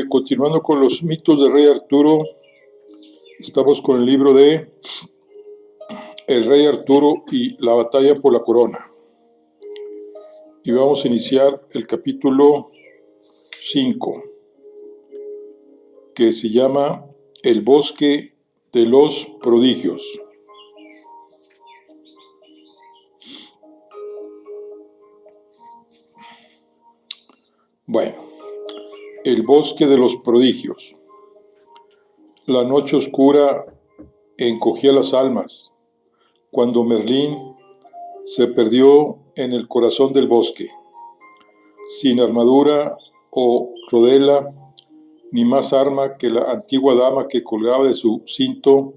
Continuando con los mitos del rey Arturo, estamos con el libro de El rey Arturo y la batalla por la corona. Y vamos a iniciar el capítulo 5, que se llama El bosque de los prodigios. Bueno, el bosque de los prodigios. La noche oscura encogía las almas, cuando Merlín se perdió en el corazón del bosque, sin armadura o rodela, ni más arma que la antigua dama que colgaba de su cinto,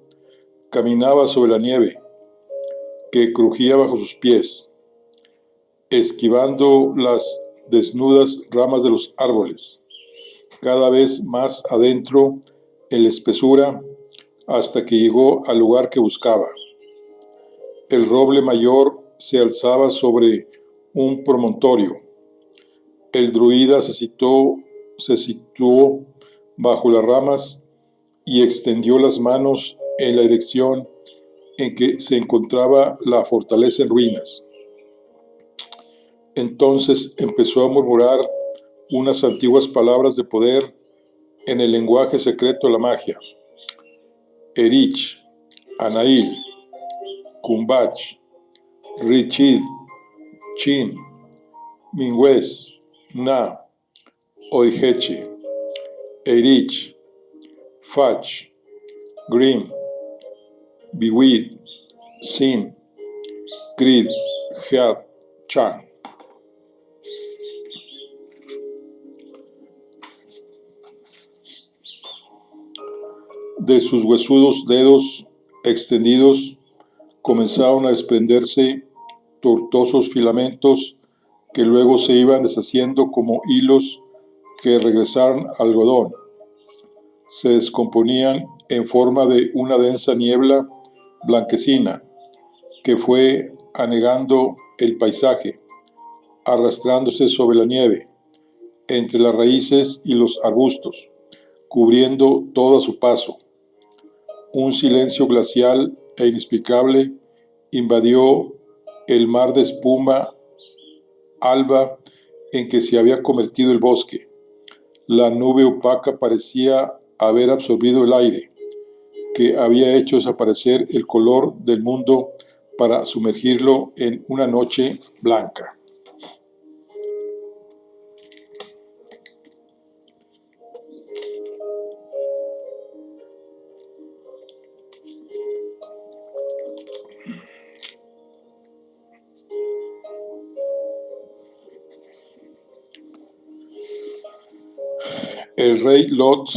caminaba sobre la nieve, que crujía bajo sus pies, esquivando las desnudas ramas de los árboles, cada vez más adentro en la espesura, hasta que llegó al lugar que buscaba. El roble mayor se alzaba sobre un promontorio. El druida se situó bajo las ramas y extendió las manos en la dirección en que se encontraba la fortaleza en ruinas. Entonces empezó a murmurar unas antiguas palabras de poder en el lenguaje secreto de la magia. Erich, Anail, Kumbach, Richid, Chin, Minguez, Na, Oiheche, Erich, Fach, Grim, Biwid, Sin, Grid, Head, Chan. De sus huesudos dedos extendidos comenzaron a desprenderse tortuosos filamentos que luego se iban deshaciendo como hilos que regresaron al algodón. Se descomponían en forma de una densa niebla blanquecina que fue anegando el paisaje, arrastrándose sobre la nieve, entre las raíces y los arbustos, cubriendo todo a su paso. Un silencio glacial e inexplicable invadió el mar de espuma alba en que se había convertido el bosque. La nube opaca parecía haber absorbido el aire, que había hecho desaparecer el color del mundo para sumergirlo en una noche blanca. El rey Lot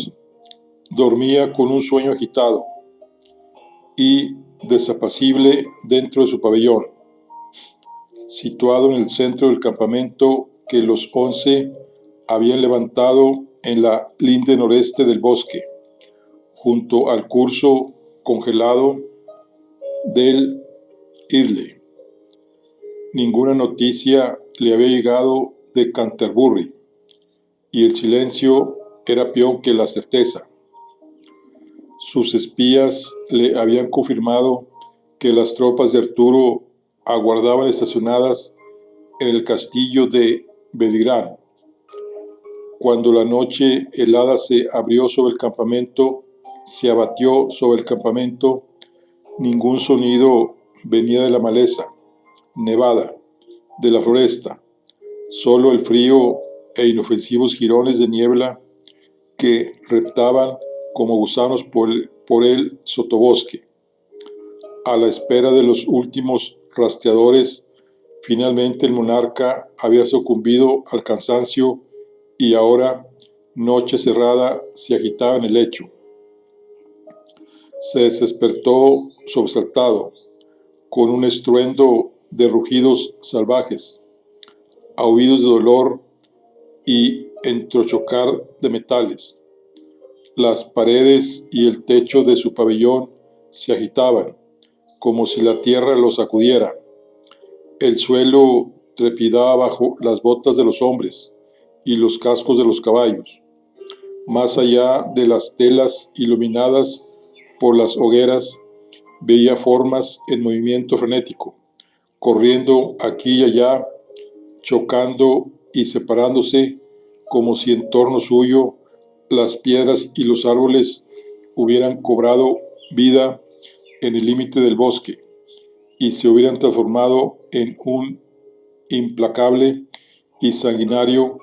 dormía con un sueño agitado y desapacible dentro de su pabellón, situado en el centro del campamento que los 11 habían levantado en la linde noreste del bosque, junto al curso congelado del Idle. Ninguna noticia le había llegado de Canterbury, y el silencio era peor que la certeza. Sus espías le habían confirmado que las tropas de Arturo aguardaban estacionadas en el castillo de Bedigran. Cuando la noche helada se abrió sobre el campamento, se abatió sobre el campamento, ningún sonido venía de la maleza nevada, de la floresta, solo el frío e inofensivos jirones de niebla que reptaban como gusanos por el sotobosque. A la espera de los últimos rastreadores, finalmente el monarca había sucumbido al cansancio y ahora, noche cerrada, se agitaba en el lecho. Se despertó sobresaltado, con un estruendo de rugidos salvajes, aullidos de dolor y entrechocar de metales. Las paredes y el techo de su pabellón se agitaban, como si la tierra los sacudiera. El suelo trepidaba bajo las botas de los hombres, y los cascos de los caballos. Más allá de las telas iluminadas por las hogueras, veía formas en movimiento frenético, corriendo aquí y allá, chocando y separándose, como si en torno suyo las piedras y los árboles hubieran cobrado vida en el límite del bosque y se hubieran transformado en un implacable y sanguinario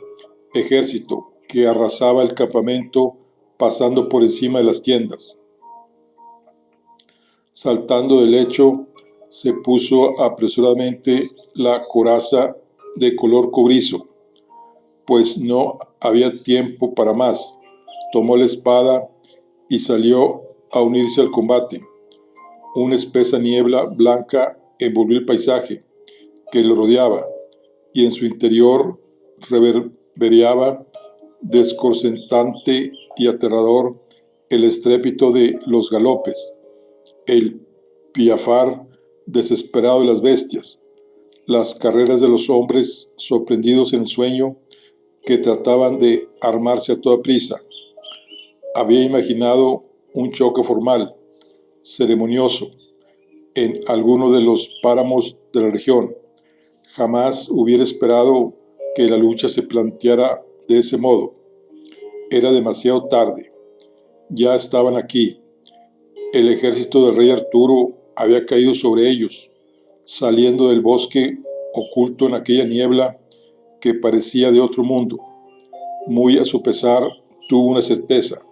ejército que arrasaba el campamento pasando por encima de las tiendas. Saltando del lecho, se puso apresuradamente la coraza de color cobrizo, pues no había tiempo para más. Tomó la espada y salió a unirse al combate. Una espesa niebla blanca envolvió el paisaje que lo rodeaba y en su interior reverberaba desconcertante y aterrador el estrépito de los galopes, el piafar desesperado de las bestias, las carreras de los hombres sorprendidos en el sueño que trataban de armarse a toda prisa. Había imaginado un choque formal, ceremonioso, en alguno de los páramos de la región. Jamás hubiera esperado que la lucha se planteara de ese modo. Era demasiado tarde. Ya estaban aquí. El ejército del rey Arturo había caído sobre ellos, saliendo del bosque oculto en aquella niebla que parecía de otro mundo. Muy a su pesar, tuvo una certeza: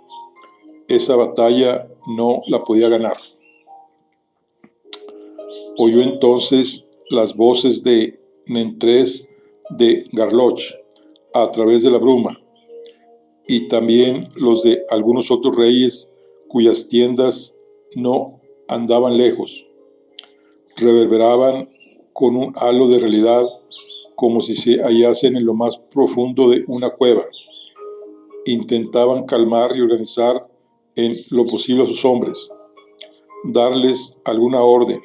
esa batalla no la podía ganar. Oyó entonces las voces de Nentres de Garloch a través de la bruma, y también los de algunos otros reyes cuyas tiendas no andaban lejos. Reverberaban con un halo de realidad, como si se hallasen en lo más profundo de una cueva. Intentaban calmar y organizar en lo posible a sus hombres, darles alguna orden,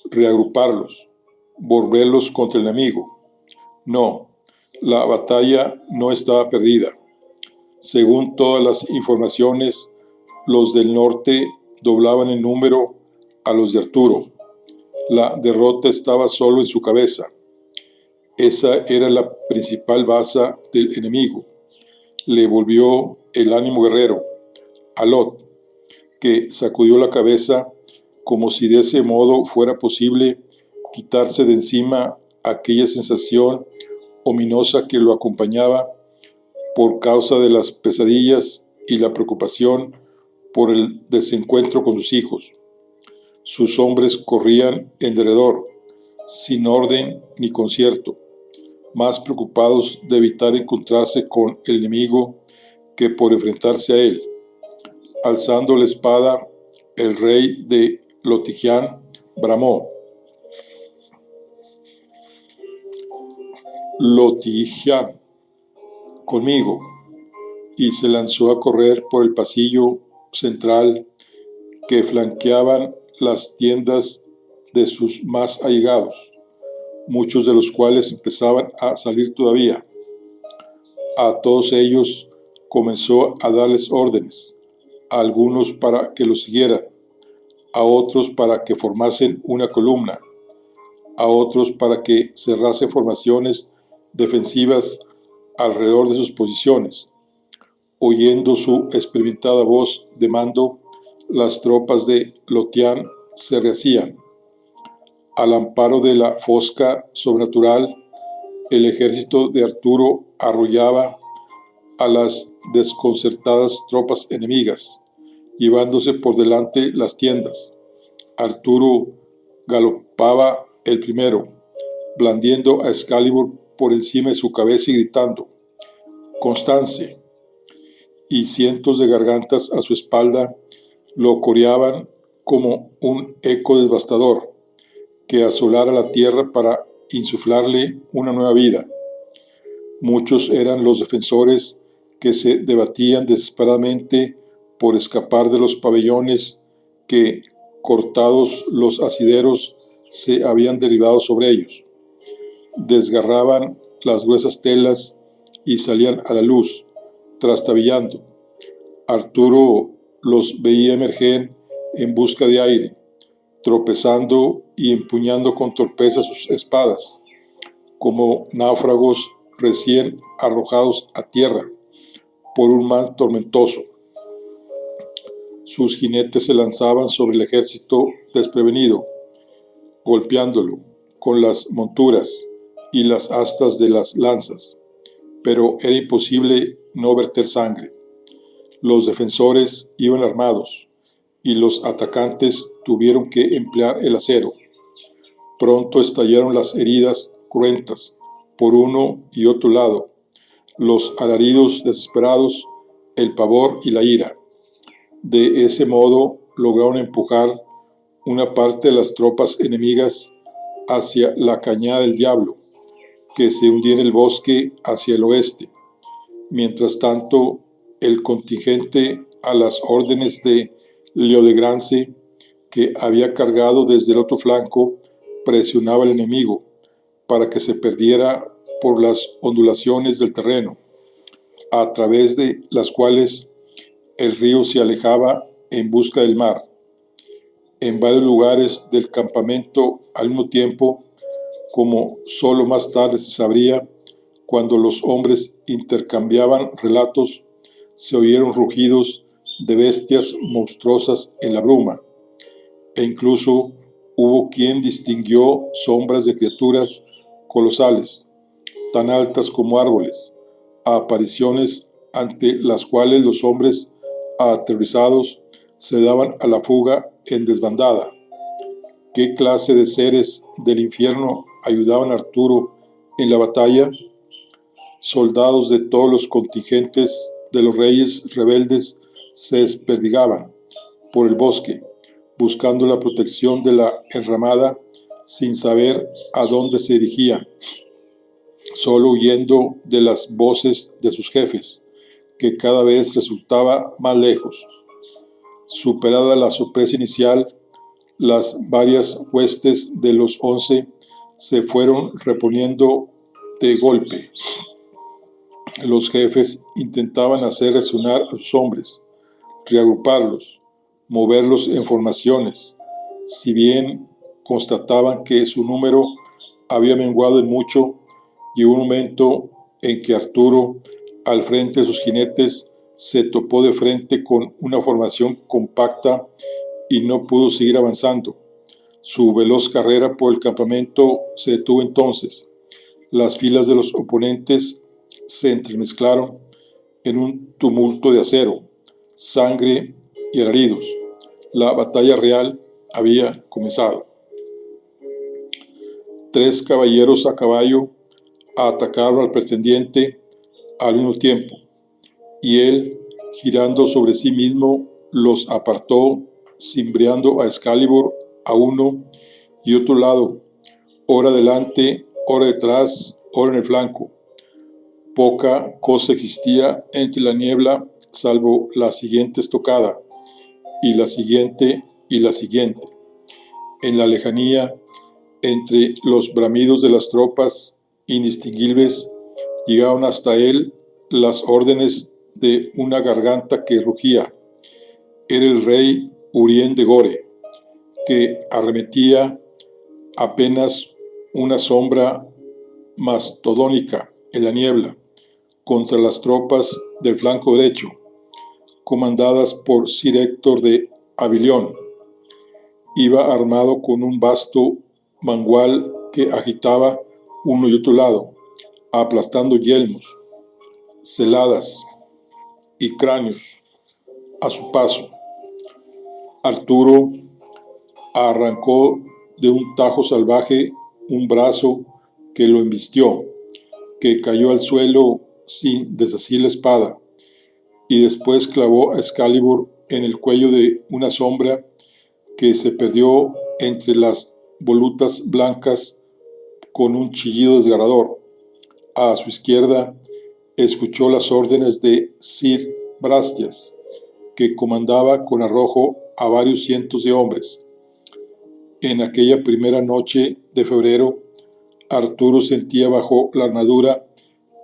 reagruparlos, volverlos contra el enemigo. No, la batalla no estaba perdida. Según todas las informaciones, los del norte doblaban en número a los de Arturo. La derrota estaba solo en su cabeza. Esa era la principal baza del enemigo. Le volvió el ánimo guerrero a Lot, que sacudió la cabeza como si de ese modo fuera posible quitarse de encima aquella sensación ominosa que lo acompañaba por causa de las pesadillas y la preocupación por el desencuentro con sus hijos. Sus hombres corrían en derredor, sin orden ni concierto, más preocupados de evitar encontrarse con el enemigo que por enfrentarse a él. Alzando la espada, el rey de Lotigián bramó: Lotigián, conmigo, y se lanzó a correr por el pasillo central que flanqueaban las tiendas de sus más allegados, muchos de los cuales empezaban a salir todavía. A todos ellos comenzó a darles órdenes, a algunos para que lo siguieran, a otros para que formasen una columna, a otros para que cerrasen formaciones defensivas alrededor de sus posiciones. Oyendo su experimentada voz de mando, las tropas de Lotián se rehacían. Al amparo de la fosca sobrenatural, el ejército de Arturo arrollaba a las desconcertadas tropas enemigas, llevándose por delante las tiendas. Arturo galopaba el primero, blandiendo a Excalibur por encima de su cabeza y gritando: «Constance», y cientos de gargantas a su espalda lo coreaban como un eco devastador que asolara la tierra para insuflarle una nueva vida. Muchos eran los defensores que se debatían desesperadamente por escapar de los pabellones que, cortados los asideros, se habían derribado sobre ellos. Desgarraban las gruesas telas y salían a la luz, trastabillando. Arturo los veía emerger en busca de aire, tropezando y empuñando con torpeza sus espadas, como náufragos recién arrojados a tierra por un mar tormentoso. Sus jinetes se lanzaban sobre el ejército desprevenido, golpeándolo con las monturas y las astas de las lanzas, pero era imposible no verter sangre. Los defensores iban armados y los atacantes tuvieron que emplear el acero. Pronto estallaron las heridas cruentas por uno y otro lado, los alaridos desesperados, el pavor y la ira. De ese modo lograron empujar una parte de las tropas enemigas hacia la Cañada del Diablo, que se hundía en el bosque hacia el oeste. Mientras tanto, el contingente a las órdenes de Leodegrance, que había cargado desde el otro flanco, presionaba al enemigo para que se perdiera por las ondulaciones del terreno, a través de las cuales el río se alejaba en busca del mar. En varios lugares del campamento al mismo tiempo, como solo más tarde se sabría, cuando los hombres intercambiaban relatos, se oyeron rugidos de bestias monstruosas en la bruma, e incluso hubo quien distinguió sombras de criaturas colosales, tan altas como árboles, apariciones ante las cuales los hombres aterrorizados se daban a la fuga en desbandada. ¿Qué clase de seres del infierno ayudaban a Arturo en la batalla? Soldados de todos los contingentes de los reyes rebeldes se desperdigaban por el bosque, buscando la protección de la enramada sin saber a dónde se dirigían, solo huyendo de las voces de sus jefes, que cada vez resultaba más lejos. Superada la sorpresa inicial, las varias huestes de los 11 se fueron reponiendo de golpe. Los jefes intentaban hacer resonar a sus hombres, reagruparlos, moverlos en formaciones, si bien constataban que su número había menguado en mucho, y hubo un momento en que Arturo, al frente de sus jinetes, se topó de frente con una formación compacta y no pudo seguir avanzando. Su veloz carrera por el campamento se detuvo entonces. Las filas de los oponentes se entremezclaron en un tumulto de acero, sangre y alaridos. La batalla real había comenzado. 3 caballeros a caballo atacaron al pretendiente al mismo tiempo, y él, girando sobre sí mismo, los apartó, cimbreando a Excalibur a uno y otro lado, ora delante, ora detrás, ora en el flanco. Poca cosa existía entre la niebla, salvo la siguiente estocada, y la siguiente, y la siguiente. En la lejanía, entre los bramidos de las tropas indistinguibles, llegaron hasta él las órdenes de una garganta que rugía. Era el rey Urien de Gore, que arremetía apenas una sombra mastodónica en la niebla contra las tropas del flanco derecho, comandadas por Sir Héctor de Avilión. Iba armado con un vasto mangual que agitaba uno y otro lado, aplastando yelmos, celadas y cráneos a su paso. Arturo arrancó de un tajo salvaje un brazo que lo embistió, que cayó al suelo sin desasir la espada, y después clavó a Excalibur en el cuello de una sombra que se perdió entre las volutas blancas con un chillido desgarrador. A su izquierda escuchó las órdenes de Sir Brastias, que comandaba con arrojo a varios cientos de hombres. En aquella primera noche de febrero, Arturo sentía bajo la armadura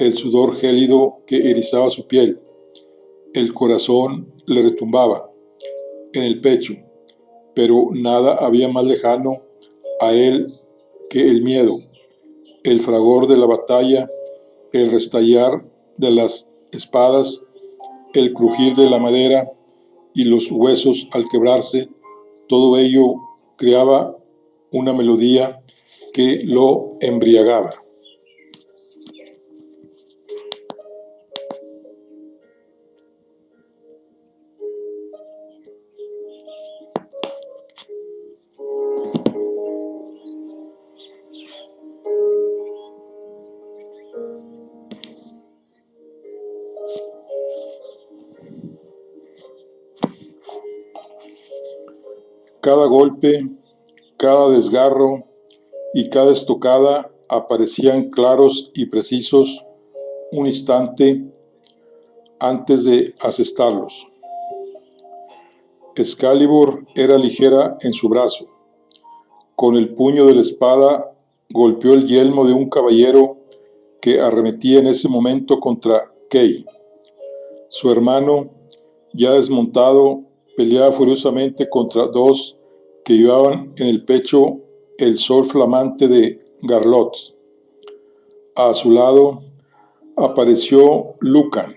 el sudor gélido que erizaba su piel. El corazón le retumbaba en el pecho, pero nada había más lejano a él que el miedo, el fragor de la batalla, el restallar de las espadas, el crujir de la madera y los huesos al quebrarse. Todo ello creaba una melodía que lo embriagaba. Cada golpe, cada desgarro y cada estocada aparecían claros y precisos un instante antes de asestarlos. Excalibur era ligera en su brazo. Con el puño de la espada golpeó el yelmo de un caballero que arremetía en ese momento contra Kay. Su hermano, ya desmontado, peleaba furiosamente contra dos que llevaban en el pecho el sol flamante de Garlot. A su lado apareció Lucan,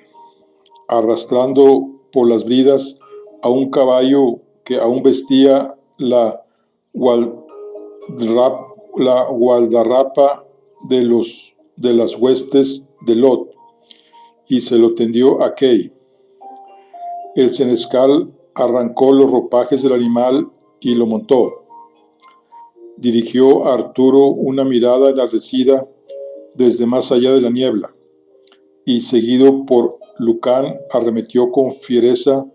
arrastrando por las bridas a un caballo que aún vestía la gualdarrapa de las huestes de Lot, y se lo tendió a Kay. El senescal arrancó los ropajes del animal y lo montó. Dirigió a Arturo una mirada enardecida desde más allá de la niebla, y seguido por Lucan arremetió con fiereza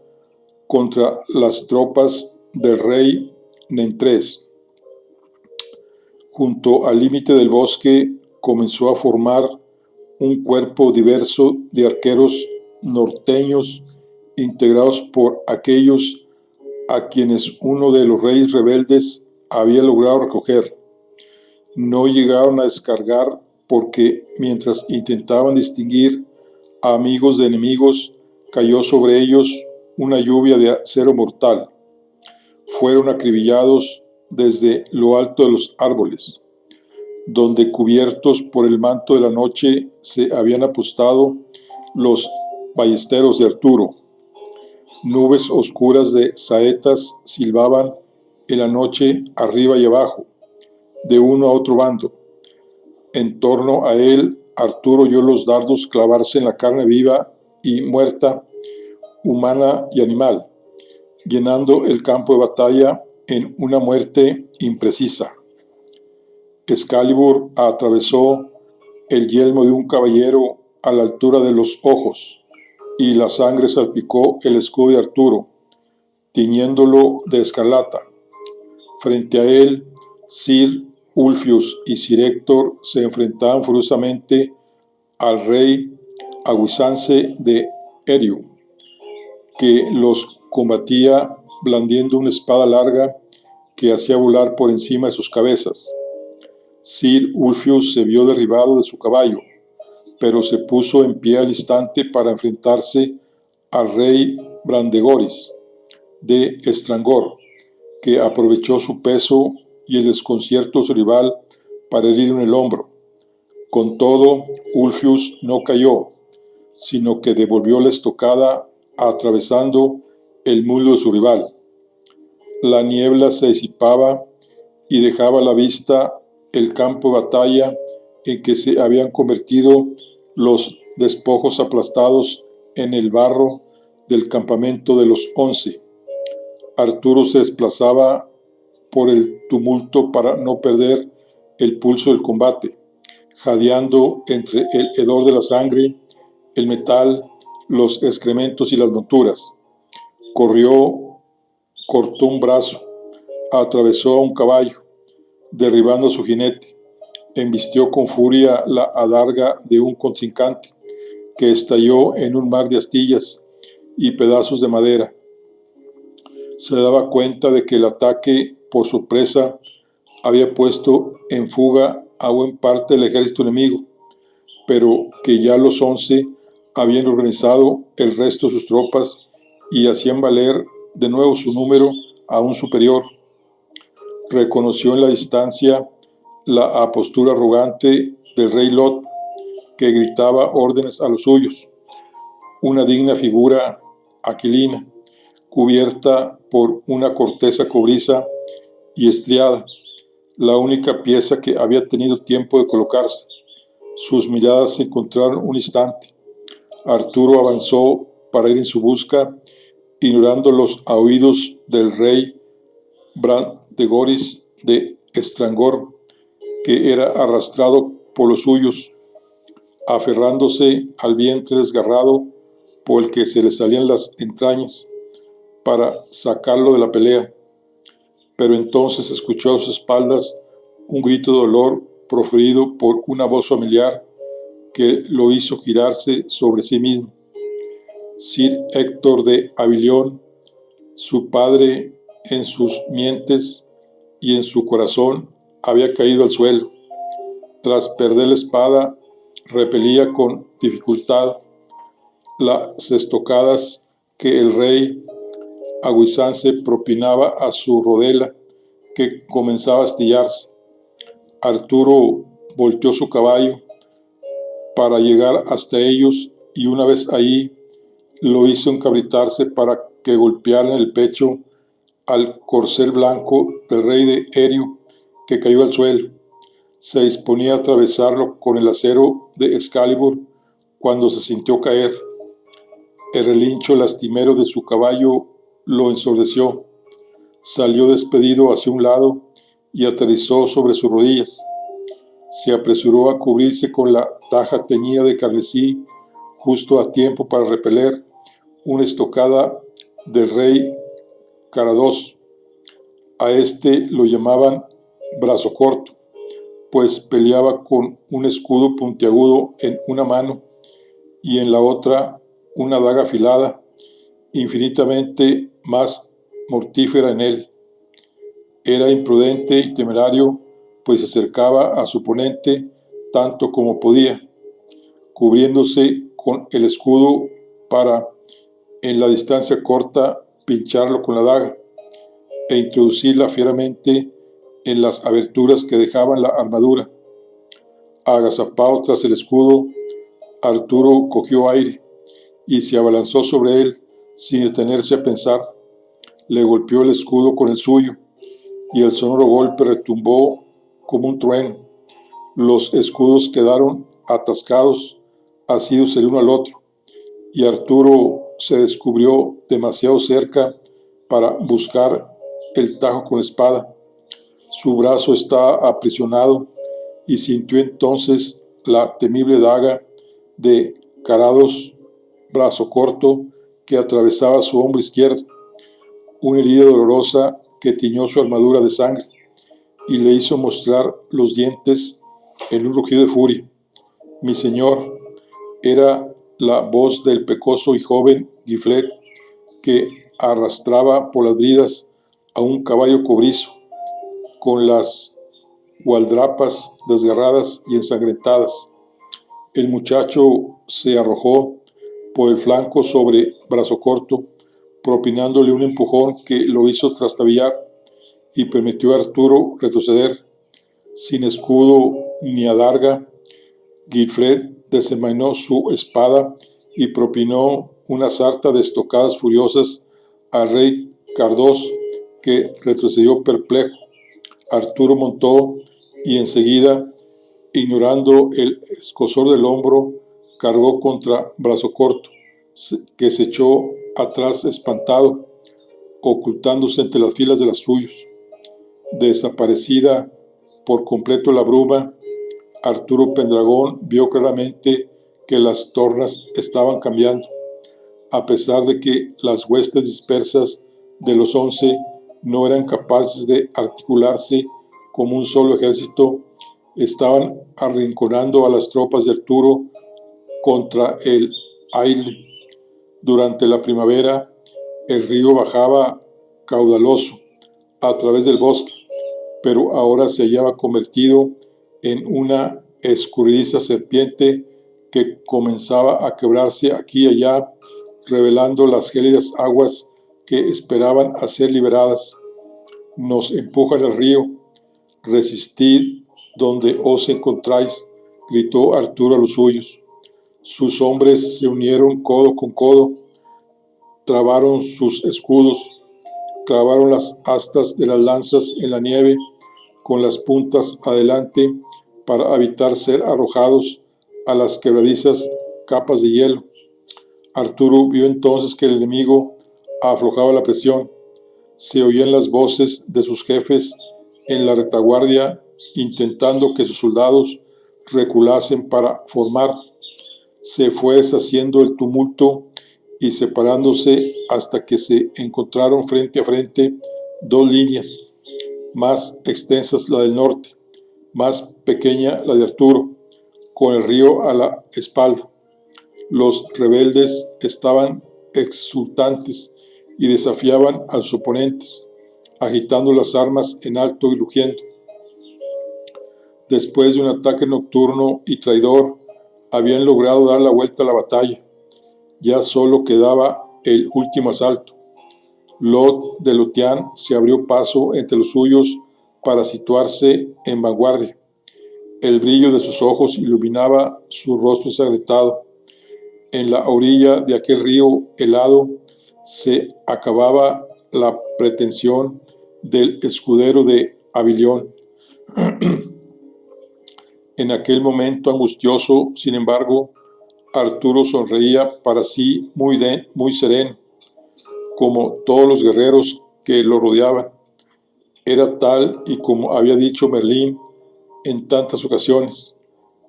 contra las tropas del rey Nentres. Junto al límite del bosque comenzó a formar un cuerpo diverso de arqueros norteños integrados por aquellos a quienes uno de los reyes rebeldes había logrado recoger. No llegaron a descargar porque mientras intentaban distinguir a amigos de enemigos, cayó sobre ellos una lluvia de acero mortal. Fueron acribillados desde lo alto de los árboles, donde cubiertos por el manto de la noche se habían apostado los ballesteros de Arturo. Nubes oscuras de saetas silbaban en la noche arriba y abajo, de uno a otro bando. En torno a él, Arturo oyó los dardos clavarse en la carne viva y muerta, humana y animal, llenando el campo de batalla en una muerte imprecisa. Excalibur atravesó el yelmo de un caballero a la altura de los ojos, y la sangre salpicó el escudo de Arturo, tiñéndolo de escarlata. Frente a él, Sir Ulfius y Sir Héctor se enfrentaban furiosamente al rey Aguisance de Eriu, que los combatía blandiendo una espada larga que hacía volar por encima de sus cabezas. Sir Ulfius se vio derribado de su caballo, pero se puso en pie al instante para enfrentarse al rey Brandegoris de Estrangor, que aprovechó su peso y el desconcierto de su rival para herirlo en el hombro. Con todo, Ulfius no cayó, sino que devolvió la estocada atravesando el muslo de su rival. La niebla se disipaba y dejaba a la vista el campo de batalla en que se habían convertido los despojos aplastados en el barro del campamento de los 11. Arturo se desplazaba por el tumulto para no perder el pulso del combate, jadeando entre el hedor de la sangre, el metal, los excrementos y las monturas. Cortó un brazo, atravesó a un caballo, derribando a su jinete, embistió con furia la adarga de un contrincante, que estalló en un mar de astillas y pedazos de madera. Se daba cuenta de que el ataque por sorpresa había puesto en fuga a buena parte del ejército enemigo, pero que ya los 11 habían organizado el resto de sus tropas y hacían valer de nuevo su número aún superior. Reconoció en la distancia la apostura arrogante del rey Lot, que gritaba órdenes a los suyos, una digna figura aquilina, cubierta por una corteza cobriza y estriada, la única pieza que había tenido tiempo de colocarse. Sus miradas se encontraron un instante. Arturo avanzó para ir en su busca, ignorando los aullidos del rey Brandegoris de Estrangor, que era arrastrado por los suyos, aferrándose al vientre desgarrado por el que se le salían las entrañas, para sacarlo de la pelea. Pero entonces escuchó a sus espaldas un grito de dolor proferido por una voz familiar que lo hizo girarse sobre sí mismo. Sir Héctor de Avilión, su padre, en sus mientes y en su corazón, había caído al suelo. Tras perder la espada, repelía con dificultad las estocadas que el rey Aguizance propinaba a su rodela, que comenzaba a astillarse. Arturo volteó su caballo para llegar hasta ellos, y una vez ahí lo hizo encabritarse para que golpeara en el pecho al corcel blanco del rey de Erio, que cayó al suelo. Se disponía a atravesarlo con el acero de Excalibur cuando se sintió caer. El relincho lastimero de su caballo lo ensordeció. Salió despedido hacia un lado y aterrizó sobre sus rodillas. Se apresuró a cubrirse con la taja teñida de carmesí justo a tiempo para repeler una estocada del rey Carados. A este lo llamaban brazo corto, pues peleaba con un escudo puntiagudo en una mano y en la otra una daga afilada, infinitamente más mortífera en él. Era imprudente y temerario, pues se acercaba a su oponente tanto como podía, cubriéndose con el escudo para, en la distancia corta, pincharlo con la daga e introducirla fieramente en las aberturas que dejaban la armadura. Agazapado tras el escudo, Arturo cogió aire y se abalanzó sobre él sin detenerse a pensar. Le golpeó el escudo con el suyo y el sonoro golpe retumbó como un trueno. Los escudos quedaron atascados, asidos el uno al otro, y Arturo se descubrió demasiado cerca para buscar el tajo con la espada. Su brazo estaba aprisionado y sintió entonces la temible daga de Carados, brazo corto, que atravesaba su hombro izquierdo, una herida dolorosa que tiñó su armadura de sangre y le hizo mostrar los dientes en un rugido de furia. Mi señor, era la voz del pecoso y joven Giflet, que arrastraba por las bridas a un caballo cobrizo, con las gualdrapas desgarradas y ensangrentadas. El muchacho se arrojó por el flanco sobre brazo corto, propinándole un empujón que lo hizo trastabillar y permitió a Arturo retroceder. Sin escudo ni adarga, Gilfred desenvainó su espada y propinó una sarta de estocadas furiosas al rey Carados, que retrocedió perplejo. Arturo montó y enseguida, ignorando el escozor del hombro, cargó contra brazo corto, que se echó atrás espantado, ocultándose entre las filas de los suyos. Desaparecida por completo la bruma, Arturo Pendragón vio claramente que las tornas estaban cambiando. A pesar de que las huestes dispersas de los 11 no eran capaces de articularse como un solo ejército, estaban arrinconando a las tropas de Arturo contra el Aile. Durante la primavera, el río bajaba caudaloso a través del bosque, pero ahora se hallaba convertido en una escurridiza serpiente que comenzaba a quebrarse aquí y allá, revelando las gélidas aguas que esperaban a ser liberadas. Nos empujan al río. Resistid donde os encontráis, gritó Arturo a los suyos. Sus hombres se unieron codo con codo, trabaron sus escudos, clavaron las astas de las lanzas en la nieve con las puntas adelante para evitar ser arrojados a las quebradizas capas de hielo. Arturo vio entonces que el enemigo aflojaba la presión. Se oían las voces de sus jefes en la retaguardia intentando que sus soldados reculasen para formar. Se fue deshaciendo el tumulto y separándose hasta que se encontraron frente a frente dos líneas, más extensas la del norte, más pequeña la de Arturo, con el río a la espalda. Los rebeldes estaban exultantes y desafiaban a sus oponentes, agitando las armas en alto y rugiendo. Después de un ataque nocturno y traidor, habían logrado dar la vuelta a la batalla. Ya solo quedaba el último asalto. Lot de Lotián se abrió paso entre los suyos para situarse en vanguardia. El brillo de sus ojos iluminaba su rostro ensangrentado. En la orilla de aquel río helado se acababa la pretensión del escudero de Avilión. En aquel momento angustioso, sin embargo, Arturo sonreía para sí muy sereno, como todos los guerreros que lo rodeaban. Era tal y como había dicho Merlín en tantas ocasiones.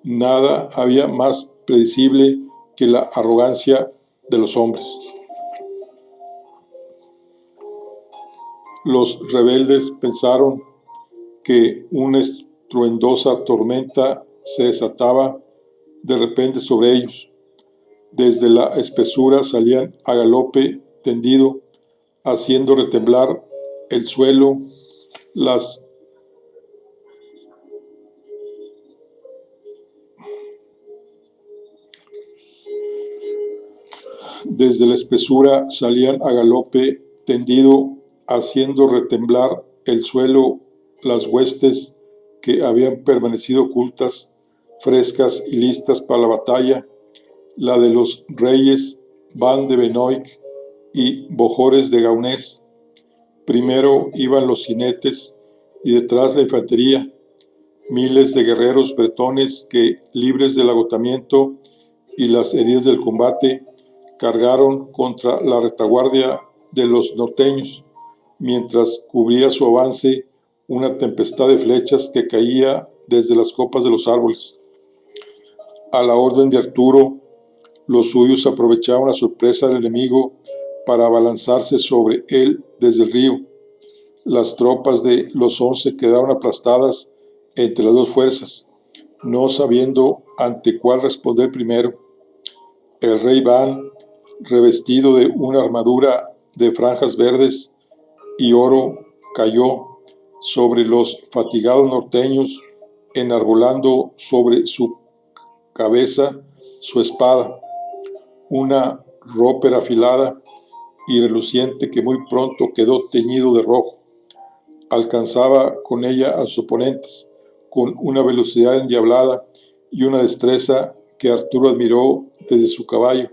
Nada había más predecible que la arrogancia de los hombres. Los rebeldes pensaron que una estruendosa tormenta se desataba de repente sobre ellos. Desde la espesura salían a galope tendido, haciendo retemblar el suelo, desde la espesura salían a galope tendido, haciendo retemblar el suelo las huestes que habían permanecido ocultas, frescas y listas para la batalla, la de los reyes Van de Benoit y Bojores de Gaunés. Primero iban los jinetes y detrás la infantería, miles de guerreros bretones que, libres del agotamiento y las heridas del combate, cargaron contra la retaguardia de los norteños, mientras cubría su avance una tempestad de flechas que caía desde las copas de los árboles. A la orden de Arturo, los suyos aprovechaban la sorpresa del enemigo para abalanzarse sobre él desde el río. Las tropas de los 11 quedaron aplastadas entre las dos fuerzas, no sabiendo ante cuál responder primero. El rey Van, revestido de una armadura de franjas verdes y oro, cayó sobre los fatigados norteños, enarbolando sobre su cabeza su espada, una rópera afilada y reluciente que muy pronto quedó teñido de rojo. Alcanzaba con ella a sus oponentes con una velocidad endiablada y una destreza que Arturo admiró desde su caballo,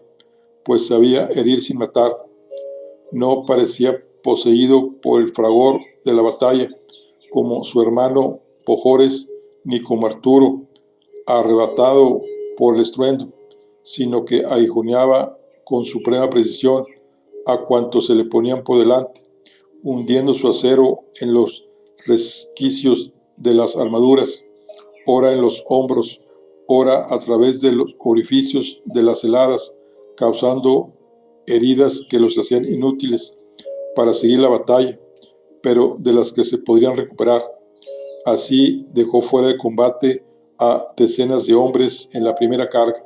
pues sabía herir sin matar. No parecía poseído por el fragor de la batalla, como su hermano Bojores, ni como Arturo, arrebatado por el estruendo, sino que aguijoneaba con suprema precisión a cuantos se le ponían por delante, hundiendo su acero en los resquicios de las armaduras, ora en los hombros, ora a través de los orificios de las heladas, causando heridas que los hacían inútiles para seguir la batalla, pero de las que se podrían recuperar. Así dejó fuera de combate a decenas de hombres en la primera carga.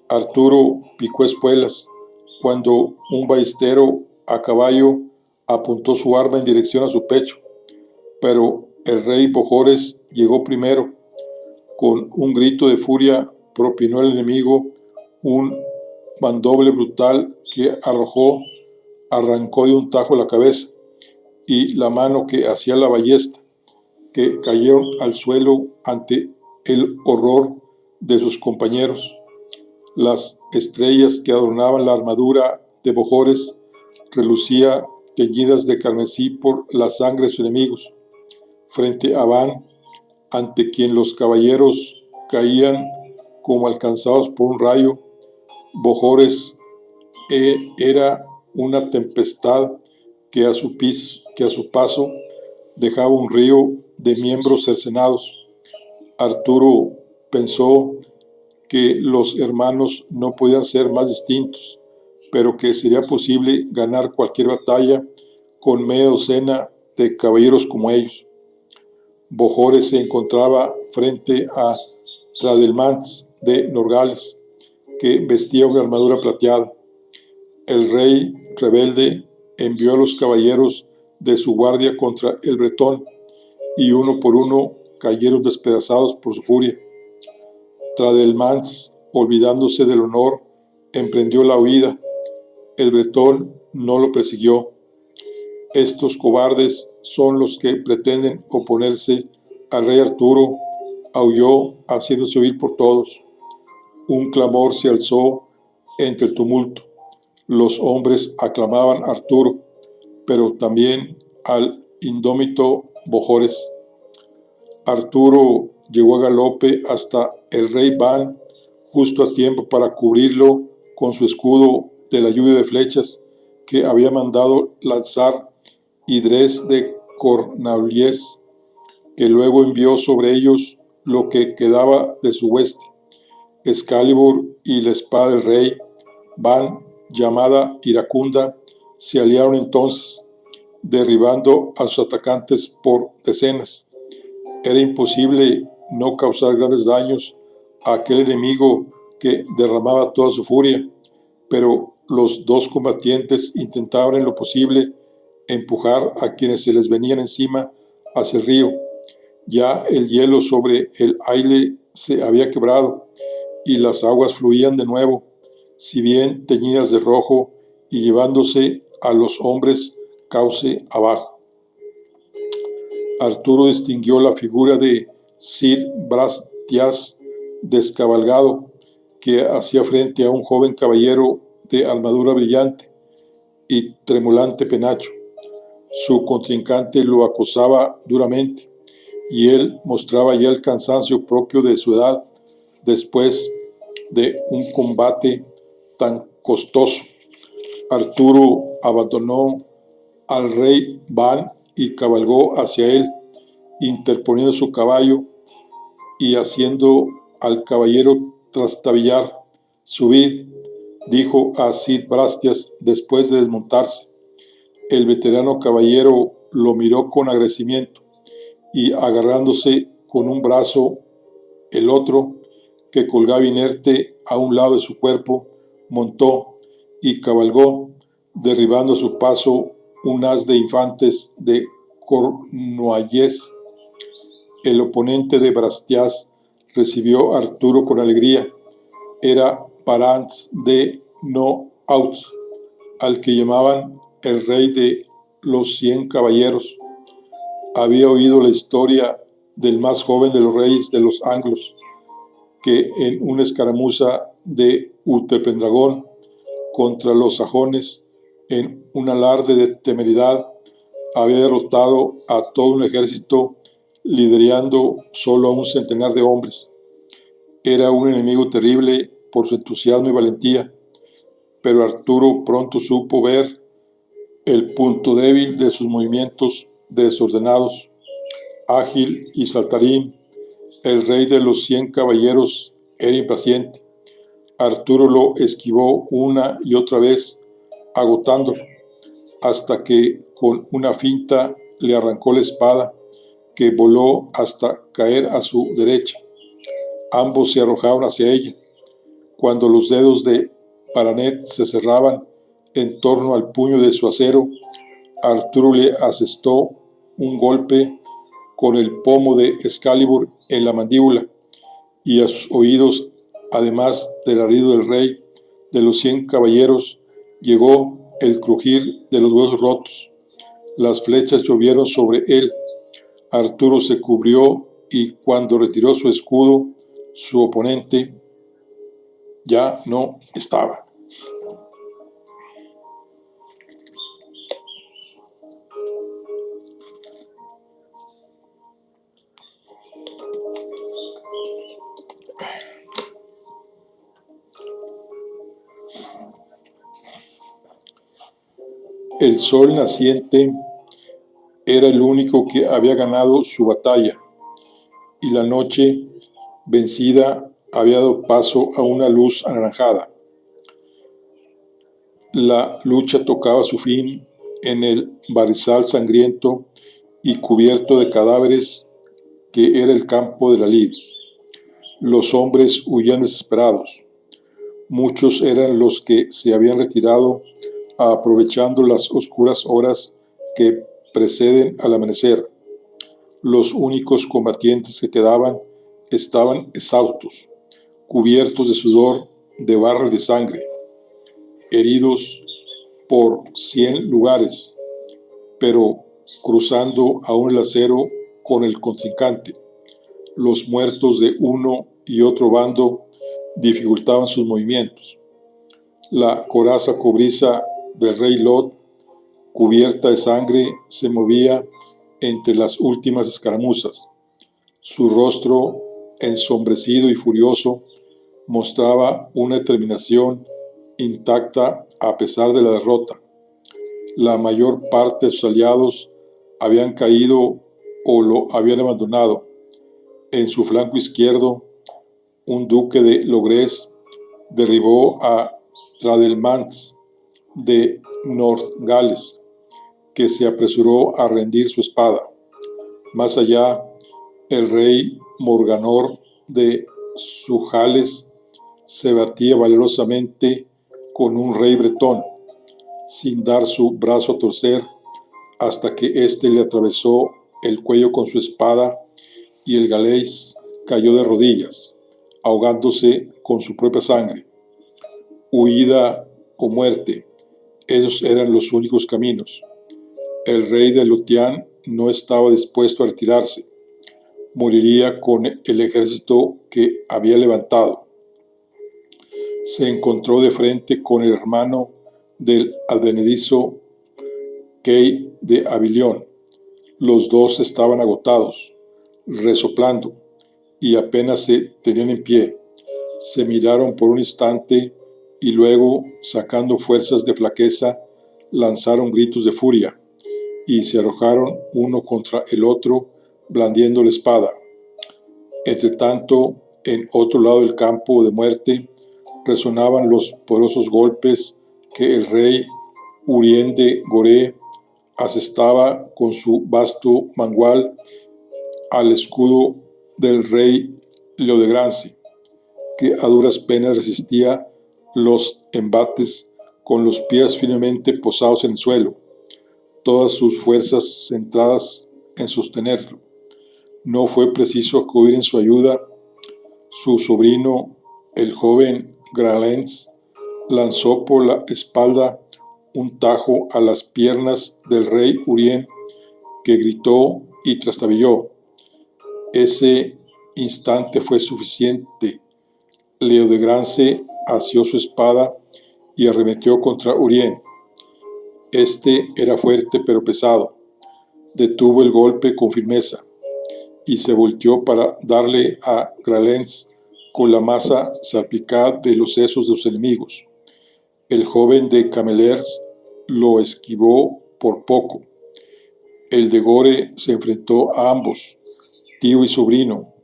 Arturo picó espuelas cuando un ballestero a caballo apuntó su arma en dirección a su pecho, pero el rey Bojores llegó primero. Con un grito de furia propinó el enemigo un mandoble brutal que arrancó de un tajo la cabeza y la mano que hacía la ballesta, que cayeron al suelo ante el horror de sus compañeros. Las estrellas que adornaban la armadura de Bojores relucía teñidas de carmesí por la sangre de sus enemigos. Frente a Van, ante quien los caballeros caían como alcanzados por un rayo, Bojores era una tempestad que a su paso dejaba un río de miembros cercenados. Arturo pensó que los hermanos no podían ser más distintos, pero que sería posible ganar cualquier batalla con media docena de caballeros como ellos. Bojores se encontraba frente a Tradelmans de Norgales, que vestía una armadura plateada. El rey rebelde envió a los caballeros de su guardia contra el bretón, y uno por uno cayeron despedazados por su furia. Tradelmans, olvidándose del honor, emprendió la huida. El bretón no lo persiguió. Estos cobardes son los que pretenden oponerse al rey Arturo, aulló, haciéndose oír por todos. Un clamor se alzó entre el tumulto. Los hombres aclamaban a Arturo, pero también al indómito Bojores. Arturo llegó a galope hasta el rey Van, justo a tiempo para cubrirlo con su escudo de la lluvia de flechas que había mandado lanzar Idrés de Cornaulies, que luego envió sobre ellos lo que quedaba de su hueste. Excalibur y la espada del rey Van, llamada Iracunda, se aliaron entonces, derribando a sus atacantes por decenas. Era imposible no causar grandes daños a aquel enemigo que derramaba toda su furia, pero los dos combatientes intentaban en lo posible empujar a quienes se les venían encima hacia el río. Ya el hielo sobre el Aile se había quebrado y las aguas fluían de nuevo, si bien teñidas de rojo y llevándose a los hombres cauce abajo. Arturo distinguió la figura de Sir Brastias descabalgado, que hacía frente a un joven caballero de armadura brillante y tremulante penacho. Su contrincante lo acosaba duramente, y él mostraba ya el cansancio propio de su edad después de un combate tan costoso. Arturo abandonó al rey Van y cabalgó hacia él, interponiendo su caballo y haciendo al caballero trastabillar. Subid, dijo a Cid Brastias después de desmontarse. El veterano caballero lo miró con agradecimiento y, agarrándose con un brazo el otro, que colgaba inerte a un lado de su cuerpo, montó y cabalgó, derribando a su paso un haz de infantes de Cornualles. El oponente de Brastias recibió a Arturo con alegría. Era Parantz de Noaut, al que llamaban el rey de los 100 caballeros. Había oído la historia del más joven de los reyes de los anglos, que en una escaramuza de Utependragón contra los sajones, en un alarde de temeridad, había derrotado a todo un ejército, liderando solo a un centenar de hombres. Era un enemigo terrible por su entusiasmo y valentía, pero Arturo pronto supo ver el punto débil de sus movimientos desordenados. Ágil y saltarín, el rey de los 100 caballeros era impaciente. Arturo lo esquivó una y otra vez, agotándolo, hasta que con una finta le arrancó la espada, que voló hasta caer a su derecha. Ambos se arrojaron hacia ella. Cuando los dedos de Paranet se cerraban en torno al puño de su acero, Arturo le asestó un golpe con el pomo de Excalibur en la mandíbula, y a sus oídos, además del alarido del rey, de los 100 caballeros, llegó el crujir de los huesos rotos. Las flechas llovieron sobre él. Arturo se cubrió y cuando retiró su escudo, su oponente ya no estaba. El sol naciente era el único que había ganado su batalla, y la noche vencida había dado paso a una luz anaranjada. La lucha tocaba su fin en el barrizal sangriento y cubierto de cadáveres que era el campo de la lid. Los hombres huían desesperados. Muchos eran los que se habían retirado aprovechando las oscuras horas que preceden al amanecer. Los únicos combatientes que quedaban estaban exhaustos, cubiertos de sudor, de barro y de sangre, heridos por 100 lugares, pero cruzando aún el acero con el contrincante. Los muertos de uno y otro bando dificultaban sus movimientos. La coraza cobriza del rey Lot, cubierta de sangre, se movía entre las últimas escaramuzas. Su rostro, ensombrecido y furioso, mostraba una determinación intacta a pesar de la derrota. La mayor parte de sus aliados habían caído o lo habían abandonado. En su flanco izquierdo, un duque de Logres derribó a Tradelmans de Nordgales, que se apresuró a rendir su espada. Más allá, el rey Morganor de Sujales se batía valerosamente con un rey bretón, sin dar su brazo a torcer, hasta que éste le atravesó el cuello con su espada y el galés cayó de rodillas, ahogándose con su propia sangre. Huida o muerte, esos eran los únicos caminos. El rey de Lothian no estaba dispuesto a retirarse. Moriría con el ejército que había levantado. Se encontró de frente con el hermano del advenedizo Kay de Avilión. Los dos estaban agotados, resoplando, y apenas se tenían en pie. Se miraron por un instante y luego, sacando fuerzas de flaqueza, lanzaron gritos de furia y se arrojaron uno contra el otro, blandiendo la espada. Entretanto, en otro lado del campo de muerte, resonaban los poderosos golpes que el rey Urien de Goré asestaba con su vasto mangual al escudo del rey Leodegrance, que a duras penas resistía los embates con los pies firmemente posados en el suelo, todas sus fuerzas centradas en sostenerlo. No fue preciso acudir en su ayuda. Su sobrino, el joven Gralens, lanzó por la espalda un tajo a las piernas del rey Urien, que gritó y trastabilló. Ese instante fue suficiente. Leodegrance asió su espada y arremetió contra Urien. Este era fuerte pero pesado. Detuvo el golpe con firmeza y se volteó para darle a Gralens con la masa salpicada de los sesos de sus enemigos. El joven de Camelers lo esquivó por poco. El de Gore se enfrentó a ambos, tío y sobrino,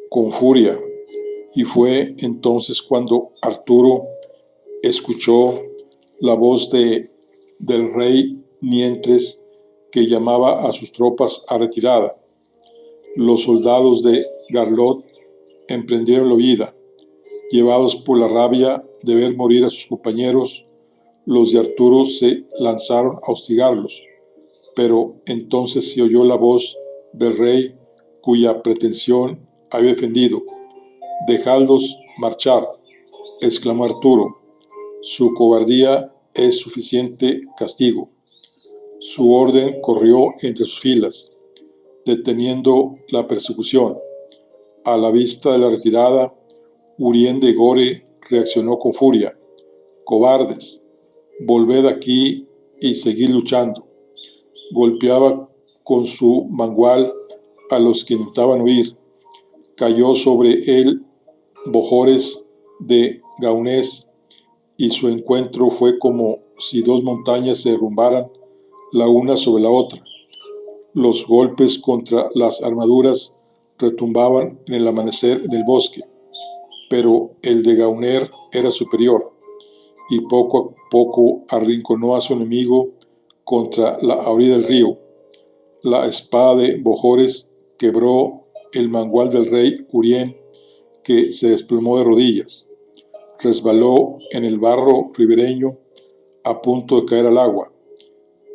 con furia, y fue entonces cuando Arturo escuchó la voz del rey Nientres, que llamaba a sus tropas a retirada. Los soldados de Garlot emprendieron la huida. Llevados por la rabia de ver morir a sus compañeros, los de Arturo se lanzaron a hostigarlos, pero entonces se oyó la voz del rey cuya pretensión había defendido. Dejadlos marchar, exclamó Arturo. Su cobardía es suficiente castigo. Su orden corrió entre sus filas, deteniendo la persecución. A la vista de la retirada, Urien de Gore reaccionó con furia. «Cobardes, volved aquí y seguid luchando». Golpeaba con su mangual a los que intentaban huir. Cayó sobre él Bojores de Gaunés y su encuentro fue como si dos montañas se derrumbaran la una sobre la otra. Los golpes contra las armaduras retumbaban en el amanecer en el bosque, pero el de Gauner era superior y poco a poco arrinconó a su enemigo contra la orilla del río. La espada de Bojores quebró el mangual del rey Urien, que se desplomó de rodillas. Resbaló en el barro ribereño a punto de caer al agua.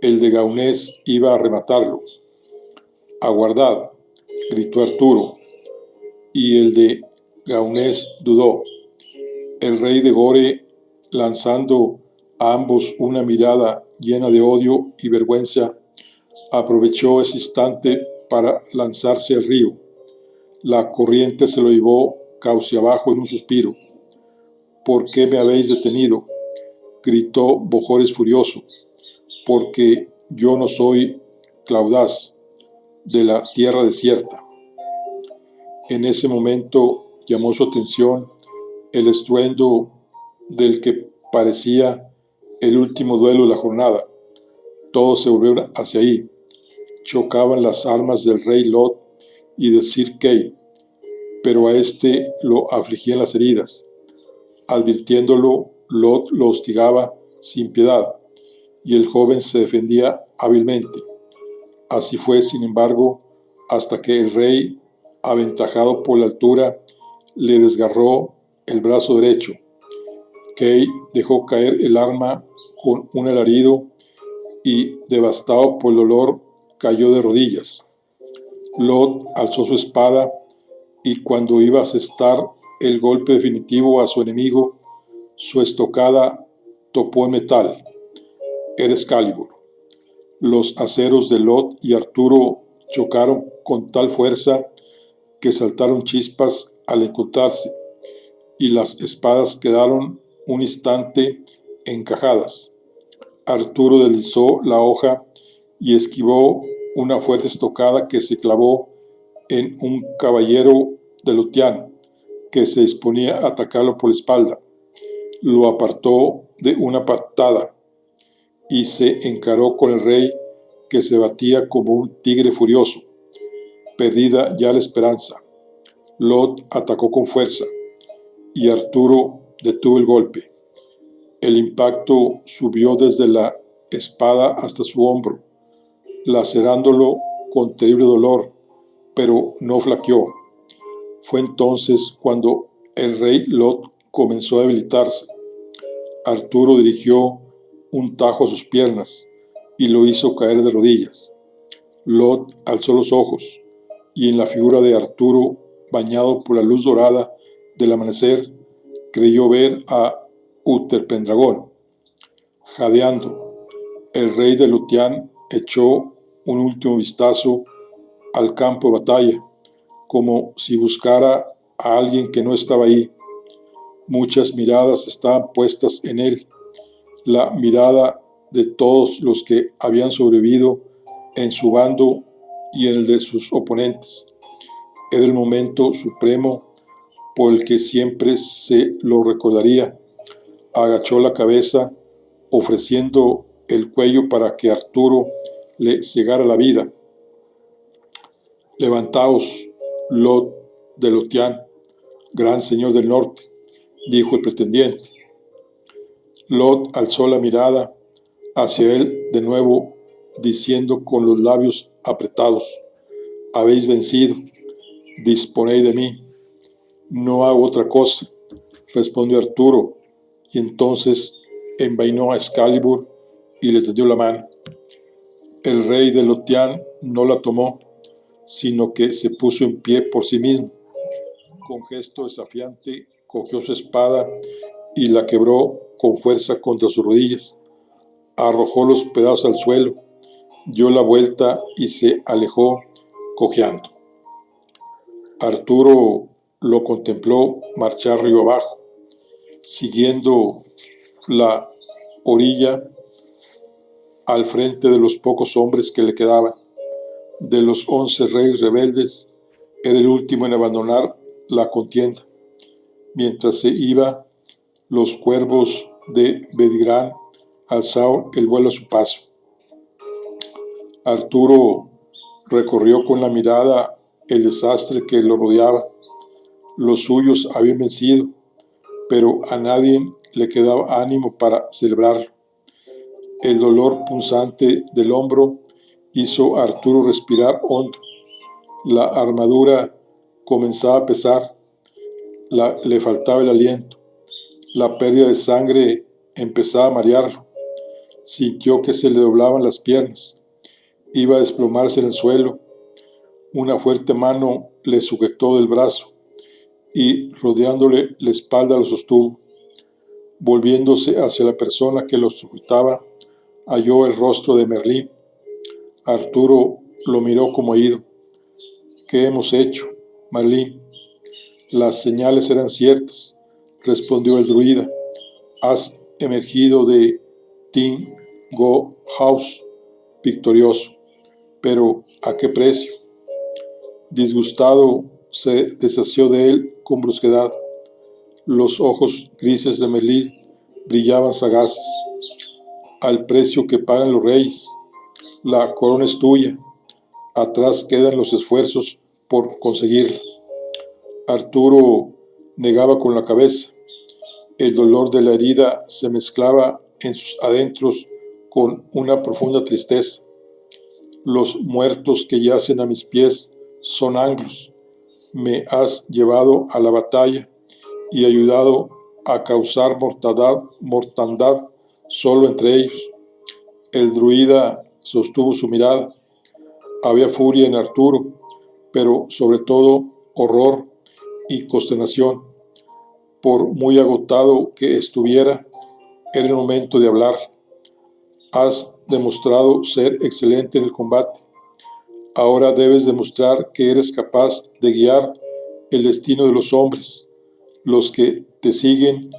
El de Gaunés iba a rematarlo. «Aguardad», gritó Arturo, y el de Gaunés dudó. El rey de Gore, lanzando a ambos una mirada llena de odio y vergüenza, aprovechó ese instante para lanzarse al río. La corriente se lo llevó cauce abajo en un suspiro. «¿Por qué me habéis detenido?», gritó Bojores furioso. «Porque yo no soy Claudaz, de la tierra desierta». En ese momento llamó su atención el estruendo del que parecía el último duelo de la jornada. Todos se volvieron hacia ahí. Chocaban las armas del rey Lot y de Sir Kay, pero a este lo afligían las heridas. Advirtiéndolo, Lot lo hostigaba sin piedad, y el joven se defendía hábilmente. Así fue, sin embargo, hasta que el rey, aventajado por la altura, le desgarró el brazo derecho. Kay dejó caer el arma con un alarido y, devastado por el dolor, cayó de rodillas. Lot alzó su espada y, cuando iba a asestar el golpe definitivo a su enemigo, su estocada topó en metal. Era Excalibur. Los aceros de Lot y Arturo chocaron con tal fuerza que saltaron chispas al encontrarse, y las espadas quedaron un instante encajadas. Arturo deslizó la hoja y esquivó una fuerte estocada que se clavó en un caballero de Lotián que se disponía a atacarlo por la espalda. Lo apartó de una patada y se encaró con el rey, que se batía como un tigre furioso. Perdida ya la esperanza, Lot atacó con fuerza y Arturo detuvo el golpe. El impacto subió desde la espada hasta su hombro, lacerándolo con terrible dolor, pero no flaqueó. Fue entonces cuando el rey Lot comenzó a debilitarse. Arturo dirigió un tajo a sus piernas y lo hizo caer de rodillas. Lot alzó los ojos y, en la figura de Arturo, bañado por la luz dorada del amanecer, creyó ver a Utherpendragón. Jadeando, el rey de Lothian echó un último vistazo al campo de batalla, como si buscara a alguien que no estaba ahí. Muchas miradas estaban puestas en él, la mirada de todos los que habían sobrevivido en su bando y en el de sus oponentes. Era el momento supremo por el que siempre se lo recordaría. Agachó la cabeza, ofreciendo el cuello para que Arturo le cegara la vida. «Levantaos, Lot de Lotián, gran señor del norte», dijo el pretendiente. Lot alzó la mirada hacia él de nuevo, diciendo con los labios apretados: «Habéis vencido, disponéis de mí». «No hago otra cosa», respondió Arturo, y entonces envainó a Excalibur y le tendió la mano. El rey de Lotián no la tomó, sino que se puso en pie por sí mismo, con gesto desafiante, cogió su espada y la quebró con fuerza contra sus rodillas. Arrojó los pedazos al suelo, dio la vuelta y se alejó cojeando. Arturo lo contempló marchar río abajo, siguiendo la orilla al frente de los pocos hombres que le quedaban. De los 11 reyes rebeldes, era el último en abandonar la contienda. Mientras se iba, los cuervos de Bedirán alzaron el vuelo a su paso. Arturo recorrió con la mirada el desastre que lo rodeaba. Los suyos habían vencido, pero a nadie le quedaba ánimo para celebrarlo. El dolor punzante del hombro hizo a Arturo respirar hondo. La armadura comenzaba a pesar, le faltaba el aliento. La pérdida de sangre empezaba a marearlo. Sintió que se le doblaban las piernas. Iba a desplomarse en el suelo. Una fuerte mano le sujetó del brazo y, rodeándole la espalda, lo sostuvo. Volviéndose hacia la persona que lo sujetaba, halló el rostro de Merlín. Arturo lo miró conmovido. ¿Qué hemos hecho, Merlín? Las señales eran ciertas, respondió el druida. Has emergido de Ting-Go House victorioso. ¿Pero a qué precio? Disgustado, se desasió de él con brusquedad. Los ojos grises de Merlín brillaban sagaces. Al precio que pagan los reyes. La corona es tuya. Atrás quedan los esfuerzos por conseguirla. Arturo negaba con la cabeza. El dolor de la herida se mezclaba en sus adentros con una profunda tristeza. Los muertos que yacen a mis pies son anglos. Me has llevado a la batalla y ayudado a causar mortandad solo entre ellos. El druida sostuvo su mirada. Había furia en Arturo, pero sobre todo horror y consternación. Por muy agotado que estuviera, era el momento de hablar. Has demostrado ser excelente en el combate. Ahora debes demostrar que eres capaz de guiar el destino de los hombres, los que te siguen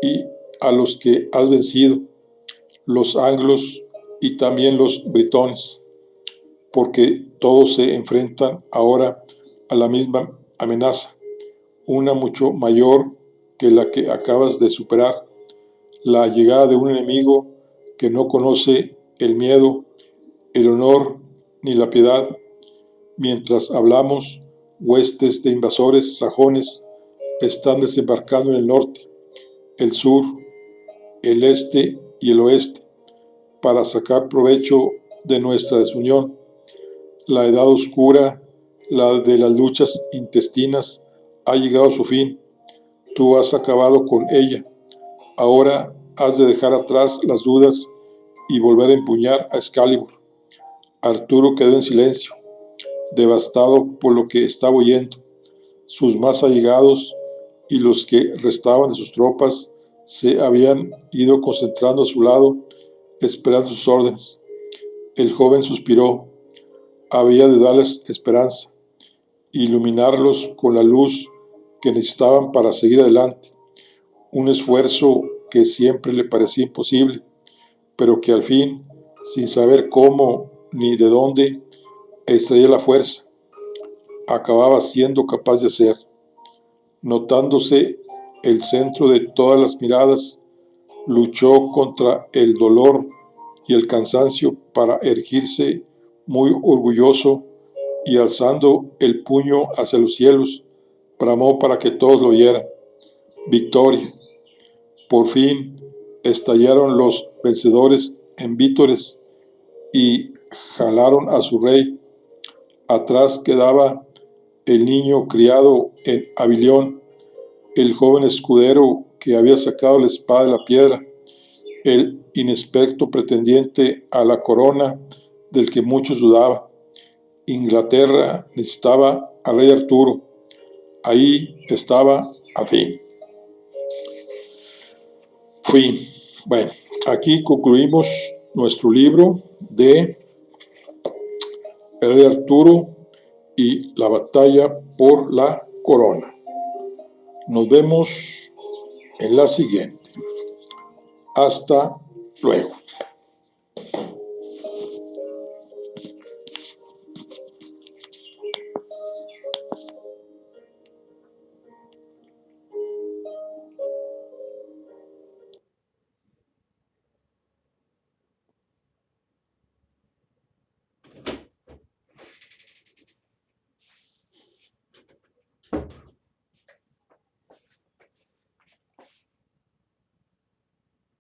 y a los que has vencido, los anglos y también los britones, porque todos se enfrentan ahora a la misma amenaza, una mucho mayor que la que acabas de superar, la llegada de un enemigo que no conoce el miedo, el honor ni la piedad. Mientras hablamos, huestes de invasores sajones están desembarcando en el norte, el sur, el este y el oeste, para sacar provecho de nuestra desunión. La edad oscura, la de las luchas intestinas, ha llegado a su fin. Tú has acabado con ella. Ahora has de dejar atrás las dudas y volver a empuñar a Excalibur. Arturo quedó en silencio, devastado por lo que estaba oyendo. Sus más allegados y los que restaban de sus tropas se habían ido concentrando a su lado, esperando sus órdenes. El joven suspiró. Había de darles esperanza, iluminarlos con la luz que necesitaban para seguir adelante. Un esfuerzo que siempre le parecía imposible, pero que al fin, sin saber cómo ni de dónde extraía la fuerza, acababa siendo capaz de hacer. Notándose el centro de todas las miradas, luchó contra el dolor y el cansancio para erigirse muy orgulloso y alzando el puño hacia los cielos, bramó para que todos lo oyeran. Victoria. Por fin estallaron los vencedores en vítores y jalaron a su rey. Atrás quedaba el niño criado en Avilión, el joven escudero que había sacado la espada de la piedra, el inexperto pretendiente a la corona del que muchos dudaban. Inglaterra necesitaba al rey Arturo. ahí estaba al fin. Bueno, aquí concluimos nuestro libro de el rey Arturo y la batalla por la corona. Nos vemos en la siguiente. Hasta luego.